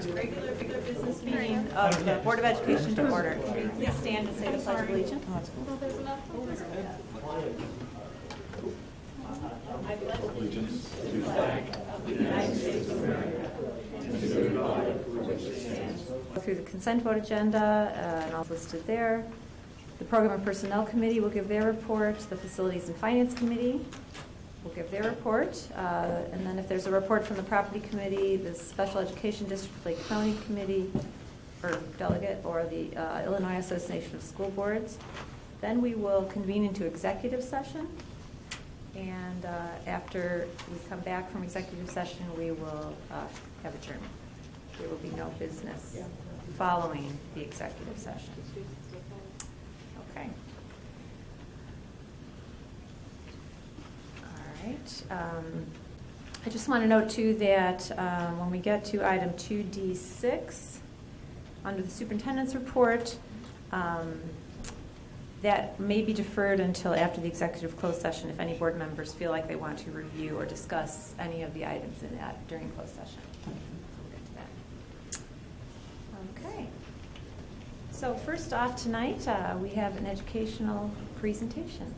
Regular business meeting of the Board of Education to order. Can you please stand and say the Pledge of Allegiance? I pledge allegiance to the flag of the United States of America and to the republic for which it stands. Through the consent vote agenda, and all listed there. The Program and Personnel Committee will give their report. The Facilities and Finance Committee will give their report. And then if there's a report from the Property Committee, the Special Education District Lake County Committee, or delegate, or the Illinois Association of School Boards, then we will convene into executive session. And after we come back from executive session, we will have adjournment. There will be no business following the executive session. Okay. All right. I just want to note, too, that when we get to item 2D6, under the superintendent's report, that may be deferred until after the executive closed session if any board members feel like they want to review or discuss any of the items in that during closed session. Okay. So first off tonight, we have an educational presentation.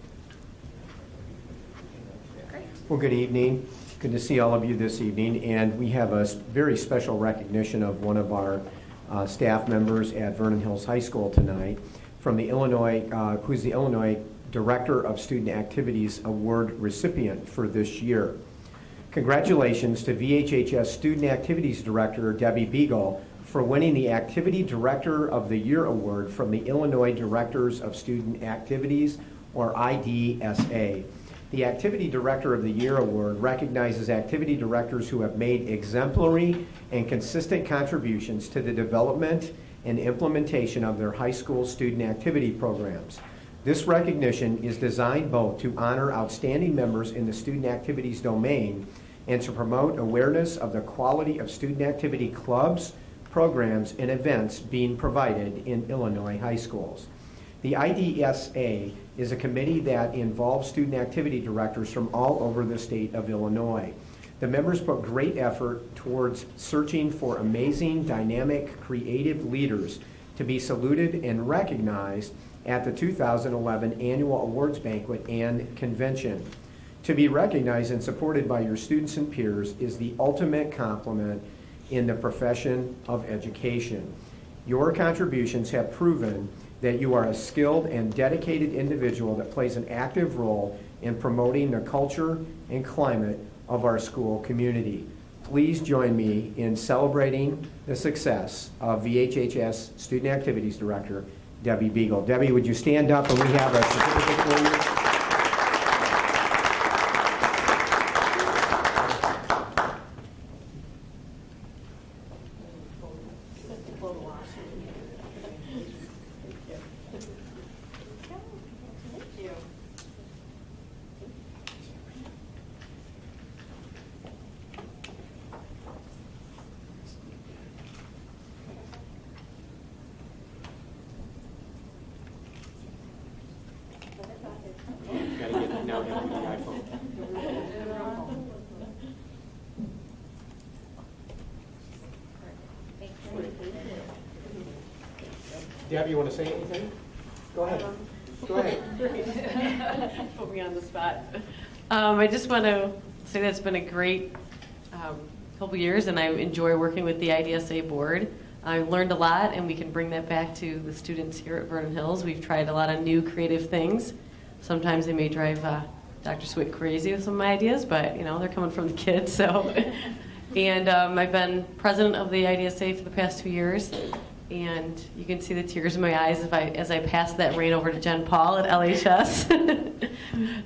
Great. Well, good evening. Good to see all of you this evening. And we have a very special recognition of one of our staff members at Vernon Hills High School tonight from the Illinois, who's the Illinois Director of Student Activities Award recipient for this year. Congratulations to VHHS Student Activities Director Debbie Beagle for winning the Activity Director of the Year Award from the Illinois Directors of Student Activities, or IDSA. The Activity Director of the Year Award recognizes activity directors who have made exemplary and consistent contributions to the development and implementation of their high school student activity programs. This recognition is designed both to honor outstanding members in the student activities domain and to promote awareness of the quality of student activity clubs, programs, and events being provided in Illinois high schools. The IDSA is a committee that involves student activity directors from all over the state of Illinois. The members put great effort towards searching for amazing, dynamic, creative leaders to be saluted and recognized at the 2011 Annual Awards Banquet and Convention. To be recognized and supported by your students and peers is the ultimate compliment in the profession of education. Your contributions have proven that you are a skilled and dedicated individual that plays an active role in promoting the culture and climate of our school community. Please join me in celebrating the success of VHHS Student Activities Director, Debbie Beagle. Debbie, would you stand up, and we have a certificate for you? Debbie, you want to say anything? Go ahead. Go ahead. Put me on the spot. I just want to say that it's been a great couple years, and I enjoy working with the IDSA board. I learned a lot, and we can bring that back to the students here at Vernon Hills. We've tried a lot of new creative things. Sometimes they may drive Dr. Swick crazy with some of my ideas, but they're coming from the kids. So, and I've been president of the IDSA for the past 2 years. And you can see the tears in my eyes as I pass that reign over to Jen Paul at LHS.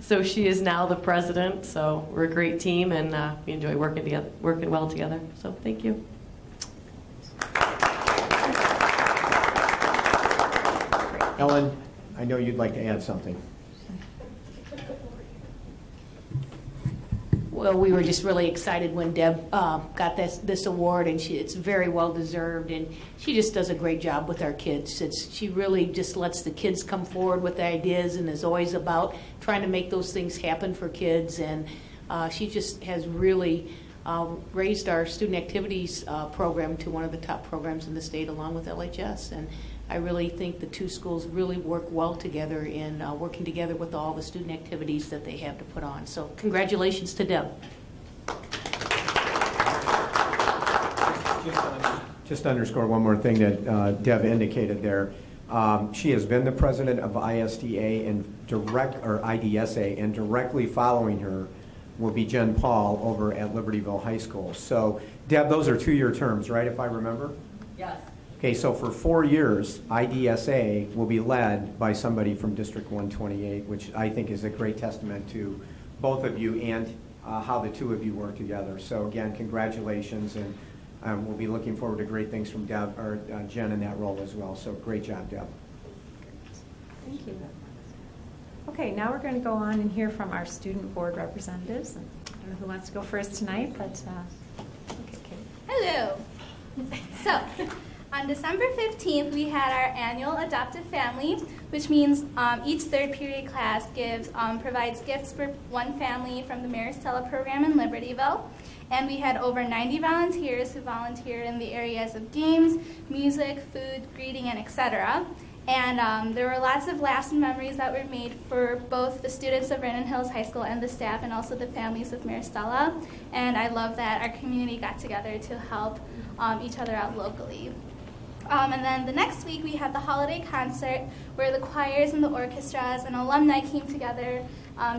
So she is now the president. So we're a great team, and we enjoy working well together. So thank you. Ellen, I know you'd like to add something. Well, we were just really excited when Deb got this award, and it's very well deserved, and she just does a great job with our kids. She really just lets the kids come forward with ideas and is always about trying to make those things happen for kids, and she just has really raised our student activities program to one of the top programs in the state along with LHS. And I really think the two schools really work well together in working together with all the student activities that they have to put on. So congratulations to Deb. Just to underscore one more thing that Deb indicated there. She has been the president of ISDA and IDSA, and directly following her will be Jen Paul over at Libertyville High School. So, Deb, those are 2-year terms, right, if I remember? Yes. Okay, so for 4 years, IDSA will be led by somebody from District 128, which I think is a great testament to both of you and how the two of you work together. So again, congratulations, and we'll be looking forward to great things from Deb or Jen in that role as well. So great job, Deb. Thank you. Okay, now we're going to go on and hear from our student board representatives. I don't know who wants to go first tonight, but okay, Kate. Hello. So, on December 15th, we had our annual adoptive family, which means each third period class provides gifts for one family from the Maristella program in Libertyville. And we had over 90 volunteers who volunteered in the areas of games, music, food, greeting, and etc. And there were lots of laughs and memories that were made for both the students of Vernon Hills High School and the staff, and also the families of Maristella. And I love that our community got together to help each other out locally. And then the next week we had the holiday concert where the choirs and the orchestras and alumni came together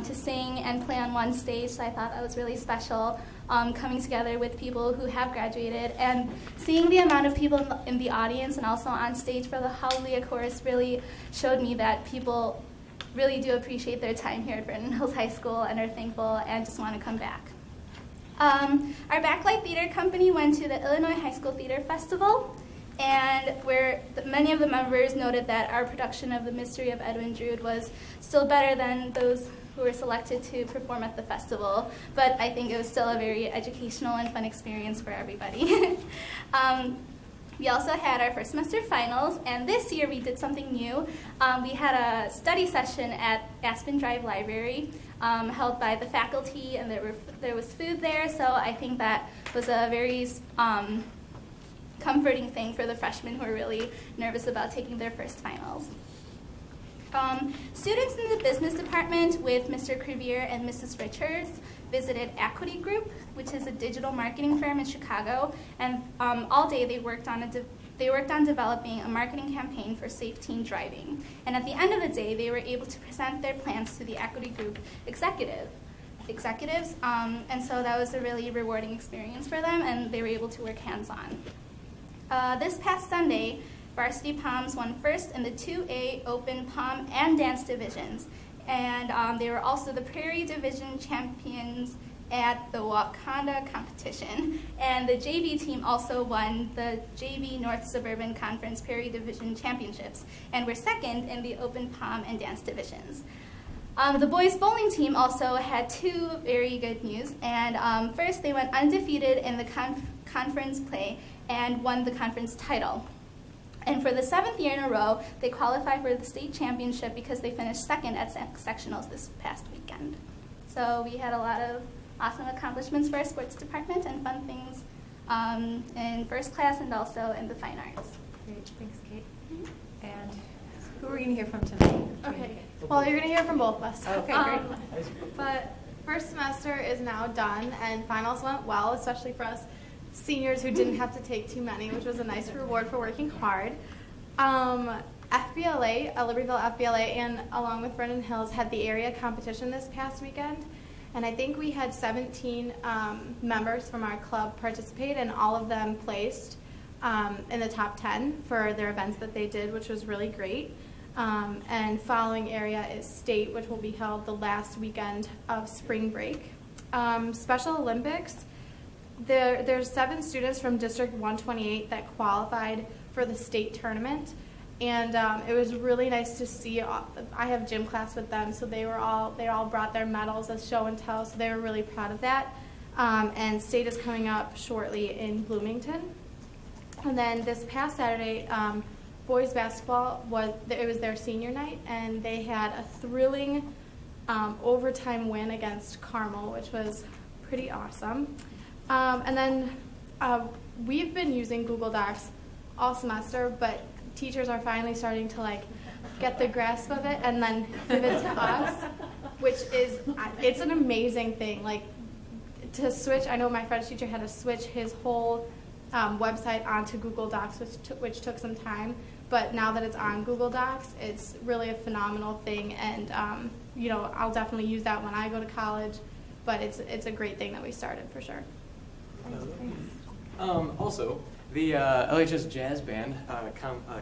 to sing and play on one stage. So I thought that was really special, coming together with people who have graduated, and seeing the amount of people in the audience and also on stage for the Hallelujah Chorus really showed me that people really do appreciate their time here at Vernon Hills High School and are thankful and just want to come back. Our Backlight Theater Company went to the Illinois High School Theater Festival, and where many of the members noted that our production of The Mystery of Edwin Drood was still better than those who were selected to perform at the festival, but I think it was still a very educational and fun experience for everybody. We also had our first semester finals, and this year we did something new. We had a study session at Aspen Drive Library held by the faculty, and there was food there, so I think that was a very comforting thing for the freshmen who are really nervous about taking their first finals. Students in the business department with Mr. Crevier and Mrs. Richards visited Equity Group, which is a digital marketing firm in Chicago, and all day they worked on developing a marketing campaign for safe teen driving. And at the end of the day, they were able to present their plans to the Equity Group executives, and so that was a really rewarding experience for them, and they were able to work hands-on. This past Sunday, Varsity Poms won first in the 2A Open Pom and Dance divisions, and they were also the Prairie Division champions at the Wakanda competition. And the JV team also won the JV North Suburban Conference Prairie Division championships, and were second in the Open Pom and Dance divisions. The boys bowling team also had two very good news, and first they went undefeated in the conference play and won the conference title. And for the 7th year in a row, they qualified for the state championship because they finished second at sectionals this past weekend. So we had a lot of awesome accomplishments for our sports department and fun things in first class and also in the fine arts. Great, thanks, Kate. And who are we going to hear from tonight? Okay, well, you're going to hear from both of us. Okay, great. But first semester is now done, and finals went well, especially for us seniors who didn't have to take too many, which was a nice reward for working hard. FBLA, Libertyville FBLA, and along with Vernon Hills had the area competition this past weekend, and I think we had 17 members from our club participate, and all of them placed in the top 10 for their events that they did, which was really great. And following area is state, which will be held the last weekend of spring break. Special Olympics, there's 7 students from District 128 that qualified for the state tournament, and it was really nice to see. I have gym class with them, so they all brought their medals as show and tell, so they were really proud of that. And state is coming up shortly in Bloomington. And then this past Saturday, boys basketball was their senior night, and they had a thrilling overtime win against Carmel, which was pretty awesome. And then we've been using Google Docs all semester, but teachers are finally starting to like get the grasp of it and then give it to us, which is, it's an amazing thing. Like, to switch, I know my French teacher had to switch his whole website onto Google Docs, which took some time. But now that it's on Google Docs, it's really a phenomenal thing. And, you know, I'll definitely use that when I go to college. But it's a great thing that we started, for sure. Also, the LHS Jazz Band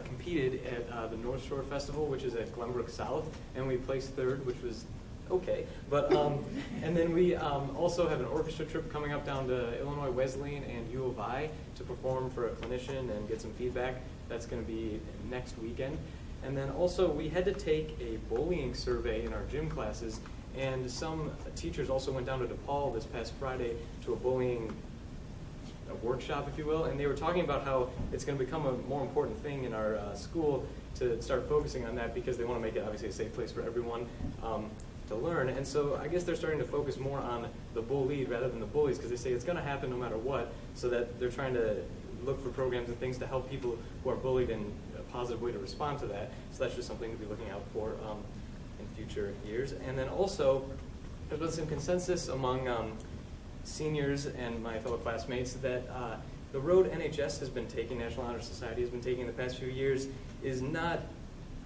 competed at the North Shore Festival, which is at Glenbrook South, and we placed third, which was okay. But and then we also have an orchestra trip coming up down to Illinois Wesleyan and U of I to perform for a clinician and get some feedback. That's going to be next weekend. And then also we had to take a bullying survey in our gym classes, and some teachers also went down to DePaul this past Friday to a bullying workshop, if you will, and they were talking about how it's going to become a more important thing in our school to start focusing on that, because they want to make it obviously a safe place for everyone to learn. And so I guess they're starting to focus more on the bullied rather than the bullies, because they say it's going to happen no matter what, so that they're trying to look for programs and things to help people who are bullied in a positive way to respond to that. So that's just something to be looking out for in future years. And then also, there's been some consensus among seniors and my fellow classmates that the road NHS has been taking, National Honor Society has been taking in the past few years, is not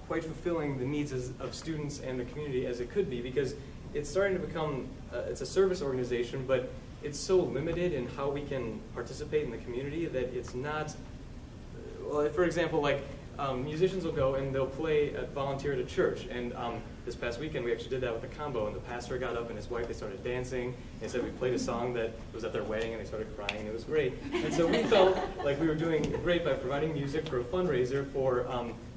quite fulfilling the needs of students and the community as it could be, because it's starting to become, it's a service organization, but it's so limited in how we can participate in the community that it's not, well, for example, like musicians will go and they'll play volunteer at a church, and this past weekend we actually did that with a combo, and the pastor got up and his wife, they started dancing. They said we played a song that was at their wedding, and they started crying, and it was great. And so we felt like we were doing great by providing music for a fundraiser for,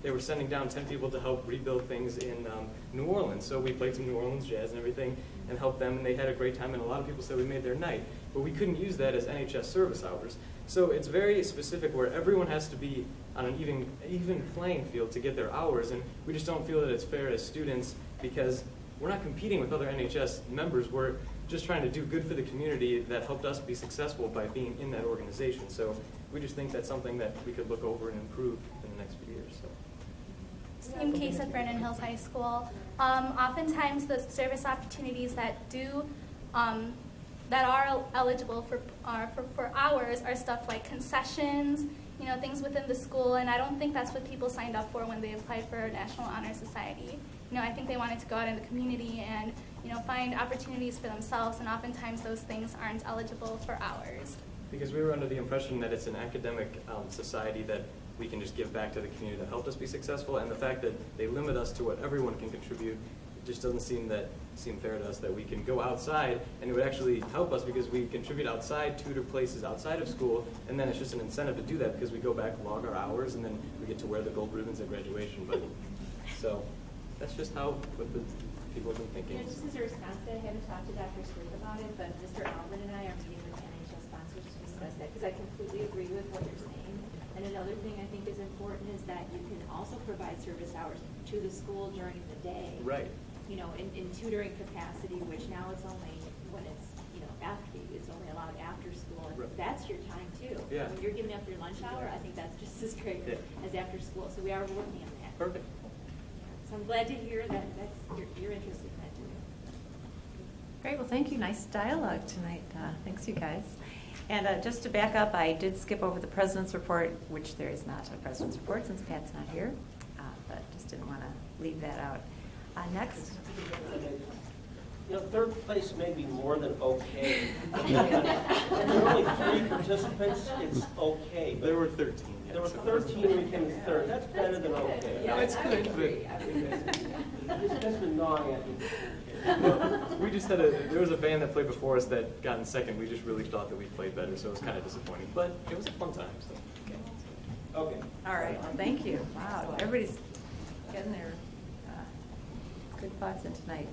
they were sending down 10 people to help rebuild things in New Orleans. So we played some New Orleans jazz and everything and helped them, and they had a great time, and a lot of people said we made their night. But we couldn't use that as NHS service hours. So it's very specific where everyone has to be on an even playing field to get their hours, and we just don't feel that it's fair as students, because we're not competing with other NHS members. We're just trying to do good for the community that helped us be successful by being in that organization. So we just think that's something that we could look over and improve in the next few years. So. Same case at Vernon Hills High School. Oftentimes the service opportunities that are eligible for hours are stuff like concessions, you know, things within the school, and I don't think that's what people signed up for when they applied for National Honor Society. You know, I think they wanted to go out in the community and, you know, find opportunities for themselves, and oftentimes those things aren't eligible for hours. Because we were under the impression that it's an academic society that we can just give back to the community that helped us be successful, and the fact that they limit us to what everyone can contribute just doesn't seem fair to us, that we can go outside, and it would actually help us because we contribute outside, tutor places outside of school, and then it's just an incentive to do that because we go back, log our hours, and then we get to wear the gold ribbons at graduation. But so that's just what the people have been thinking. Just as a response to that, I haven't talked to Dr. Sleep about it, but Mr. Alvin and I are meeting with NHS sponsors to discuss that, because I completely agree with what you're saying. And another thing I think is important is that you can also provide service hours to the school during the day. Right. You know, in tutoring capacity, which now it's only when it's, you know, it's only allowed after school. And right. That's your time too. Yeah. When you're giving up your lunch hour, I think that's just as great as after school. So we are working on that. Perfect. So I'm glad to hear that you're interested in that too. Great. Well, thank you. Nice dialogue tonight. Thanks, you guys. And just to back up, I did skip over the president's report, which there is not a president's report since Pat's not here, but just didn't want to leave that out. Next. You know, third place may be more than okay. There were only 3 participants, it's okay. But there were 13. Yeah, there were 13 who came third. That's better than okay. No, it's good. It's just been gnawing at me. Well, we just had there was a band that played before us that got in second. We just really thought that we played better, so it was kind of disappointing. But it was a fun time. So. Okay. All right. Well, thank you. Wow. Everybody's getting their good thoughts in tonight.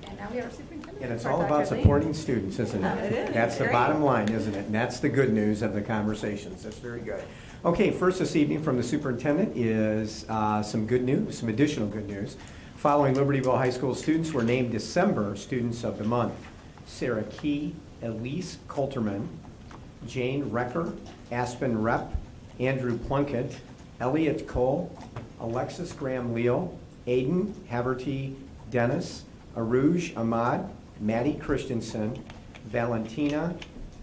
And now we have our superintendent. And it's all about supporting students, isn't it? It is. That's the Great. bottom line, isn't it? And that's the good news of the conversations. That's very good. Okay, first this evening from the superintendent is some good news, some additional good news. Following Libertyville High School students were named December Students of the Month. Sarah Key, Elise Coulterman, Jane Recker, Aspen Rep, Andrew Plunkett, Elliot Cole, Alexis Graham-Leal, Aiden Haverty Dennis, Aruj Ahmad, Maddie Christensen, Valentina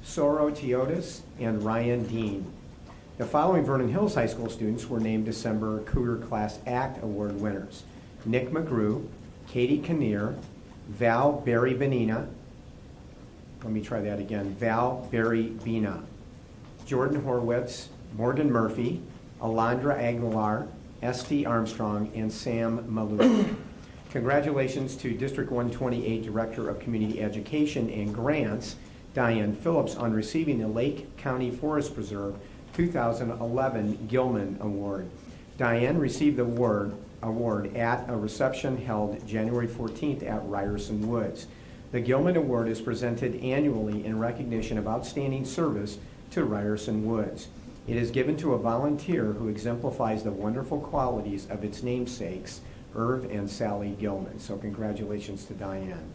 Soro Teotis, and Ryan Dean. The following Vernon Hills High School students were named December Cougar Class Act Award winners: Nick McGrew, Katie Kinnear, Val Barry Benina, let me try that again, Val Barry Bina, Jordan Horwitz, Morgan Murphy, Alondra Aguilar, S.T. Armstrong, and Sam Malou. Congratulations to District 128 Director of Community Education and Grants, Diane Phillips, on receiving the Lake County Forest Preserve 2011 Gilman Award. Diane received the award at a reception held January 14th at Ryerson Woods. The Gilman Award is presented annually in recognition of outstanding service to Ryerson Woods. It is given to a volunteer who exemplifies the wonderful qualities of its namesakes, Irv and Sally Gilman. So congratulations to Diane.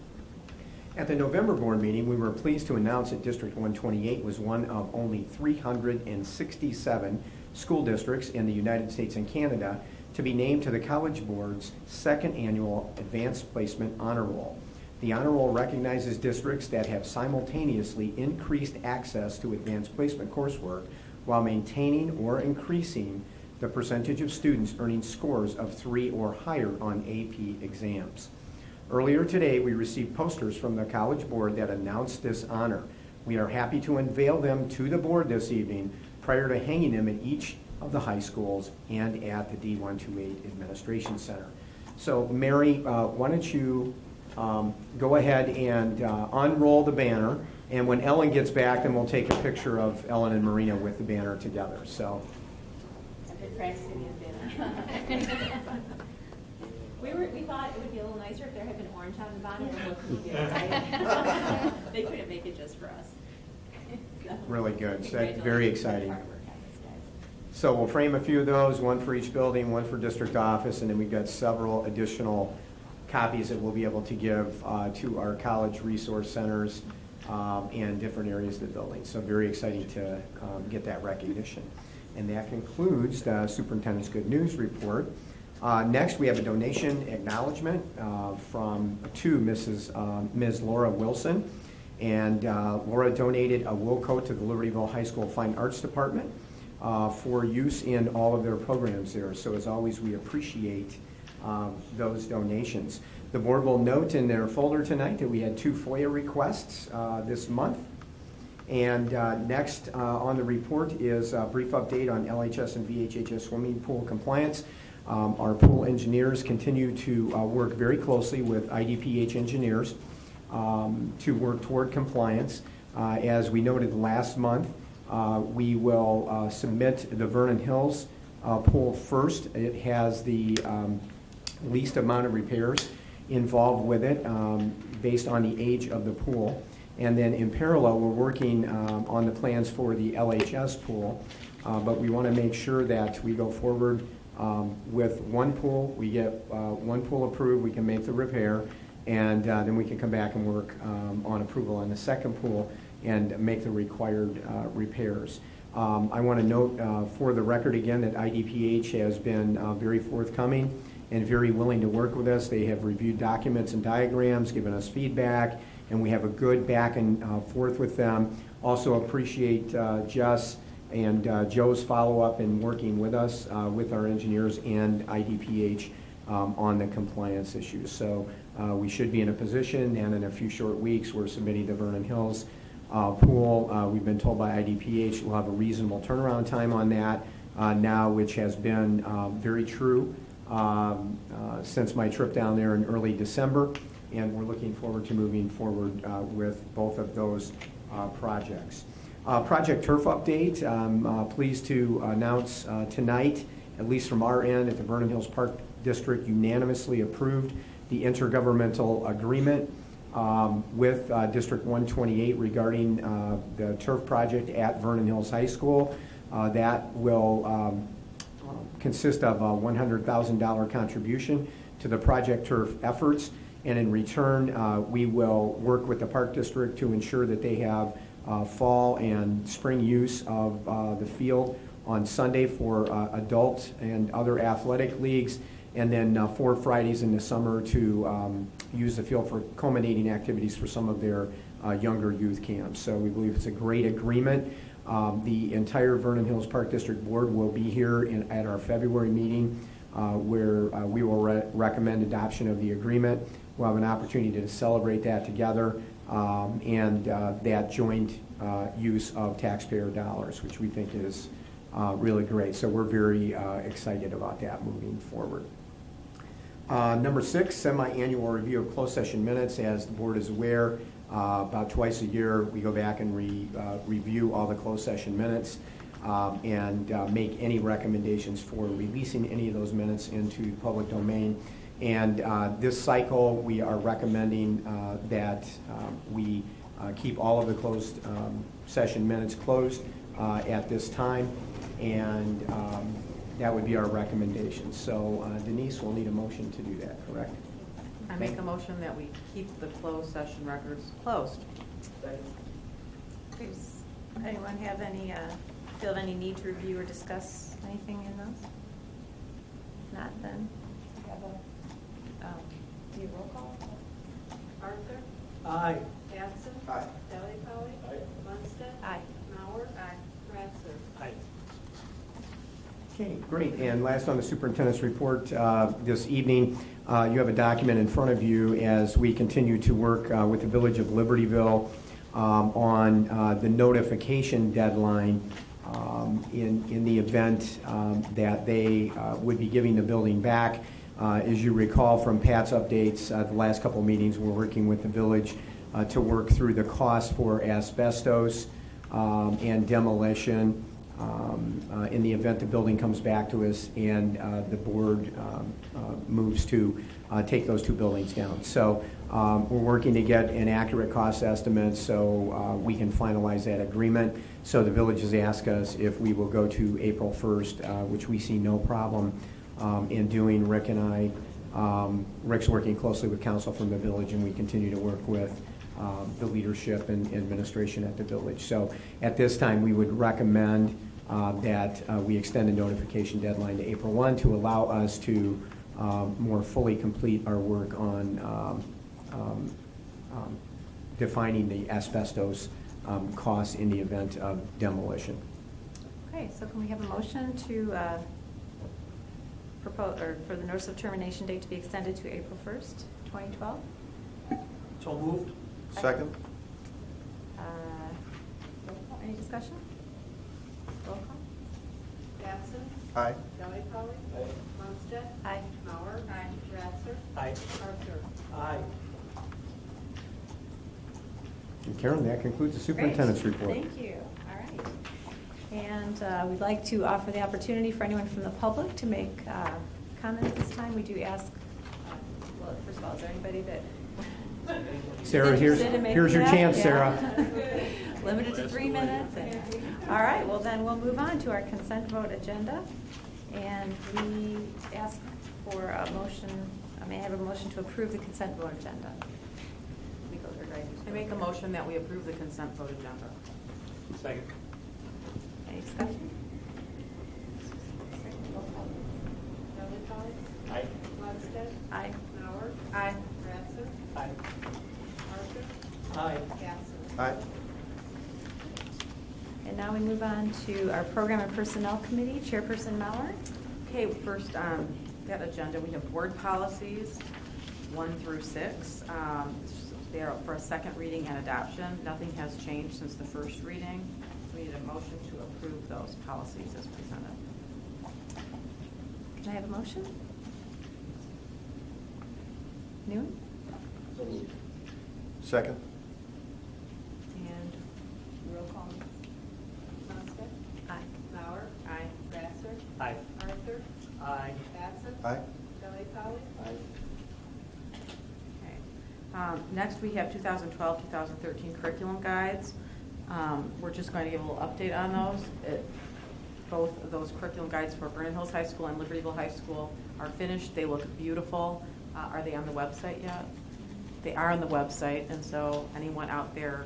At the November board meeting, we were pleased to announce that District 128 was one of only 367 school districts in the United States and Canada to be named to the College Board's second annual Advanced Placement Honor Roll. The Honor Roll recognizes districts that have simultaneously increased access to advanced placement coursework while maintaining or increasing the percentage of students earning scores of 3 or higher on AP exams. Earlier today, we received posters from the College Board that announced this honor. We are happy to unveil them to the board this evening prior to hanging them in each of the high schools and at the D128 Administration Center. So Mary, why don't you go ahead and unroll the banner, and when Ellen gets back, then we'll take a picture of Ellen and Marina with the banner together. So. I've been practicing the banner. We thought it would be a little nicer if there had been orange on the bonnet and what we did, right? They couldn't make it just for us. So, really good. So that's very exciting. Hard work on this, guys. So we'll frame a few of those, one for each building, one for district office, and then we've got several additional copies that we'll be able to give to our college resource centers and different areas of the building. So very exciting to get that recognition. And that concludes the Superintendent's Good News Report. Next, we have a donation acknowledgement to Ms. Laura Wilson. And Laura donated a wool coat to the Libertyville High School Fine Arts Department for use in all of their programs there. So as always, we appreciate those donations. The board will note in their folder tonight that we had 2 FOIA requests this month. And next on the report is a brief update on LHS and VHHS swimming pool compliance. Our pool engineers continue to work very closely with IDPH engineers to work toward compliance. As we noted last month, we will submit the Vernon Hills pool first. It has the least amount of repairs involved with it based on the age of the pool. And then in parallel, we're working on the plans for the LHS pool, but we want to make sure that we go forward with one pool. We get one pool approved, we can make the repair, and then we can come back and work on approval on the second pool and make the required repairs. I want to note for the record again that IDPH has been very forthcoming and very willing to work with us. They have reviewed documents and diagrams, given us feedback, and we have a good back and forth with them. Also appreciate Jess and Joe's follow-up in working with us, with our engineers and IDPH on the compliance issues. So we should be in a position, and in a few short weeks, we're submitting the Vernon Hills pool. We've been told by IDPH we'll have a reasonable turnaround time on that now, which has been very true since my trip down there in early December, and we're looking forward to moving forward with both of those projects. Project Turf update. I'm pleased to announce tonight, at least from our end, at the Vernon Hills Park District unanimously approved the intergovernmental agreement with District 128 regarding the turf project at Vernon Hills High School. That will consist of a $100,000 contribution to the Project Turf efforts, and in return we will work with the Park District to ensure that they have fall and spring use of the field on Sunday for adult and other athletic leagues, and then 4 Fridays in the summer to use the field for culminating activities for some of their younger youth camps. So we believe it's a great agreement. The entire Vernon Hills Park District Board will be here at our February meeting where we will recommend adoption of the agreement. We'll have an opportunity to celebrate that together and that joint use of taxpayer dollars, which we think is really great. So we're very excited about that moving forward. Number 6, semi-annual review of closed session minutes. As the board is aware, about twice a year we go back and review all the closed session minutes and make any recommendations for releasing any of those minutes into the public domain. And this cycle we are recommending that we keep all of the closed session minutes closed at this time, and that would be our recommendation. So Denise will need a motion to do that, correct? I make a motion that we keep the closed session records closed. Does anyone have any, feel any need to review or discuss anything in those? Not then? Do you roll call? Arthur? Aye. Batson? Aye. Delli Polly? Aye. Munstead? Aye. Mauer? Aye. Ratzer? Aye. Okay, great. And last on the superintendent's report this evening, you have a document in front of you as we continue to work with the Village of Libertyville on the notification deadline in the event that they would be giving the building back. As you recall from Pat's updates, the last couple of meetings, we're working with the village to work through the cost for asbestos and demolition in the event the building comes back to us and the board moves to take those 2 buildings down. So we're working to get an accurate cost estimate so we can finalize that agreement. So the village has asked us if we will go to April 1st, which we see no problem in doing. Rick and I, Rick's working closely with council from the village, and we continue to work with the leadership and administration at the village. So at this time, we would recommend that we extend the notification deadline to April 1 to allow us to more fully complete our work on defining the asbestos costs in the event of demolition. Okay, so can we have a motion to propose, or for the notice of termination date to be extended to April 1st, 2012? So moved. Second. Roll call. Any discussion? Roll call. Batson? Aye. Delli Polly? Aye. Munstead? Aye. Mauer? Aye. Ratzer? Aye. Arthur? Aye. And Karen, that concludes the superintendent's Great. report. Thank you. All right. And we'd like to offer the opportunity for anyone from the public to make comments this time. We do ask, well, first of all, is there anybody that Sarah, here's your chance, Sarah. Limited to 3 minutes. All right, well then we'll move on to our consent vote agenda. And we ask for a motion, may I have a motion to approve the consent vote agenda? We go through, right? I make a motion that we approve the consent vote agenda. Second. Any discussion? Delli Polly? Aye. Munstead? Aye. Mauer? Aye. Ratzer? Aye. Arthur? Aye. Batson? Aye. And now we move on to our Program and Personnel Committee, Chairperson Mauer. Okay, first on that agenda, we have board policies 1 through 6. They are for a second reading and adoption. Nothing has changed since the first reading. We need a motion to approve those policies as presented. Can I have a motion? Noon? So moved. Second. And roll call. Munstead? Aye. Mauer? Aye. Ratzer? Aye. Arthur? Aye. Batson? Aye. Delli Polly? Aye. Okay. Next, we have 2012-2013 curriculum guides. We're just going to give a little update on those. Both of those curriculum guides for Vernon Hills High School and Libertyville High School are finished. They look beautiful. Are they on the website yet? They are on the website, and so anyone out there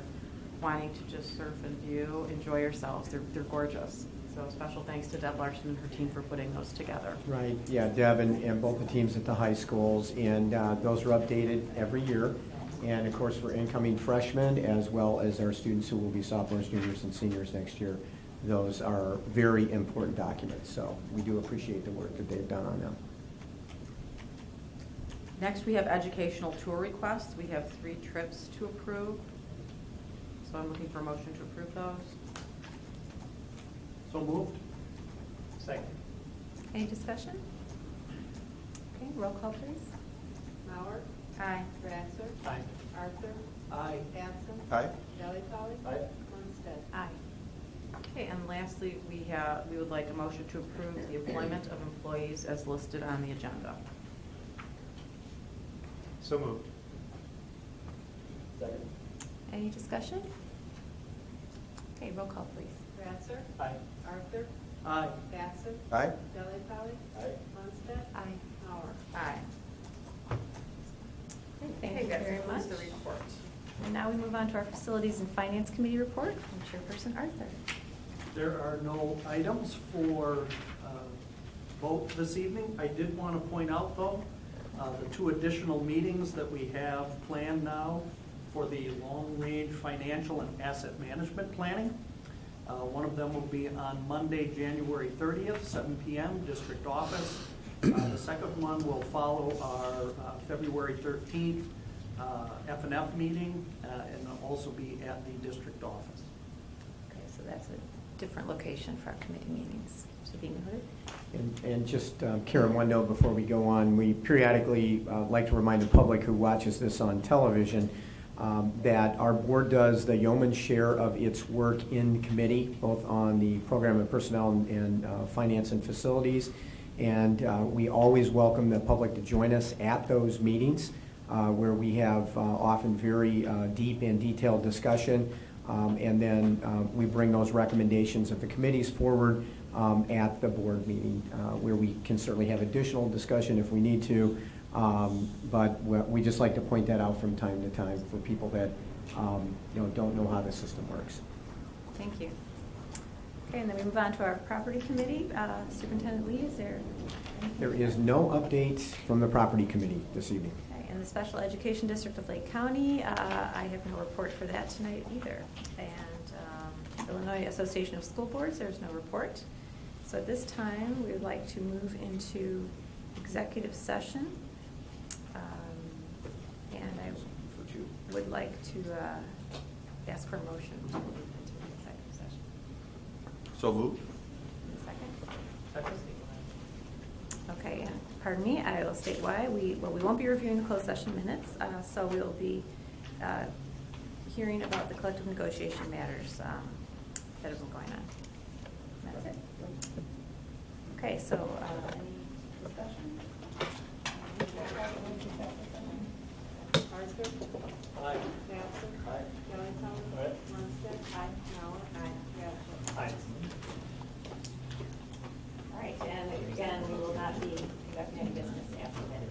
wanting to just surf and view, enjoy yourselves. They're gorgeous. So special thanks to Deb Larson and her team for putting those together. Right, yeah, Deb and both the teams at the high schools, and those are updated every year. And of course, for incoming freshmen, as well as our students who will be sophomores, juniors, and seniors next year, those are very important documents. So we do appreciate the work that they've done on them. Next, we have educational tour requests. We have 3 trips to approve. So I'm looking for a motion to approve those. So moved. Second. Any discussion? Okay, roll call, please. Mauer, Aye. Ratzer, Aye. Arthur, Aye. Batson, Aye. Delli Polly, Aye. Munstead. Aye. Okay, and lastly, we would like a motion to approve the employment of employees as listed on the agenda. So moved. Second. Any discussion? Okay, roll call, please. Ratzer, Aye. Arthur, Aye. Batson, Aye. Delli Polly, Aye. Munstead, Aye. Mauer. Aye. Great, thank Okay, you that very much. concludes the report. And now we move on to our Facilities and Finance Committee report from Chairperson Arthur. There are no items for vote this evening. I did want to point out, though, the 2 additional meetings that we have planned now for the long-range financial and asset management planning. One of them will be on Monday, January 30th, 7 p.m., district office. The second one will follow our February 13th F&F meeting and also be at the district office. Okay, so that's a different location for our committee meetings. So being noted. And just, Karen, one note before we go on. We periodically like to remind the public who watches this on television that our board does the yeoman's share of its work in committee, both on the program and personnel and finance and facilities. And we always welcome the public to join us at those meetings where we have often very deep and detailed discussion. And then we bring those recommendations of the committees forward at the board meeting where we can certainly have additional discussion if we need to. But we just like to point that out from time to time for people that don't know how the system works. Thank you. Okay, and then we move on to our Property Committee. Superintendent Lee, is there anything? There is no update from the Property Committee this evening. Okay, and the Special Education District of Lake County, I have no report for that tonight either. And Illinois Association of School Boards, there's no report. So at this time, we would like to move into executive session. And I would like to ask for a motion to move into executive session. So moved. Second? Okay, and pardon me, I will state why. We won't be reviewing the closed session minutes, so we'll be hearing about the collective negotiation matters that have been going on. And that's it. Okay, so any discussion? Arthur, Aye. Batson, Aye. Delli Polly, Aye. Munstead, Mauer, Ratzer. Aye. All right, and again, we will not be conducting any business after this.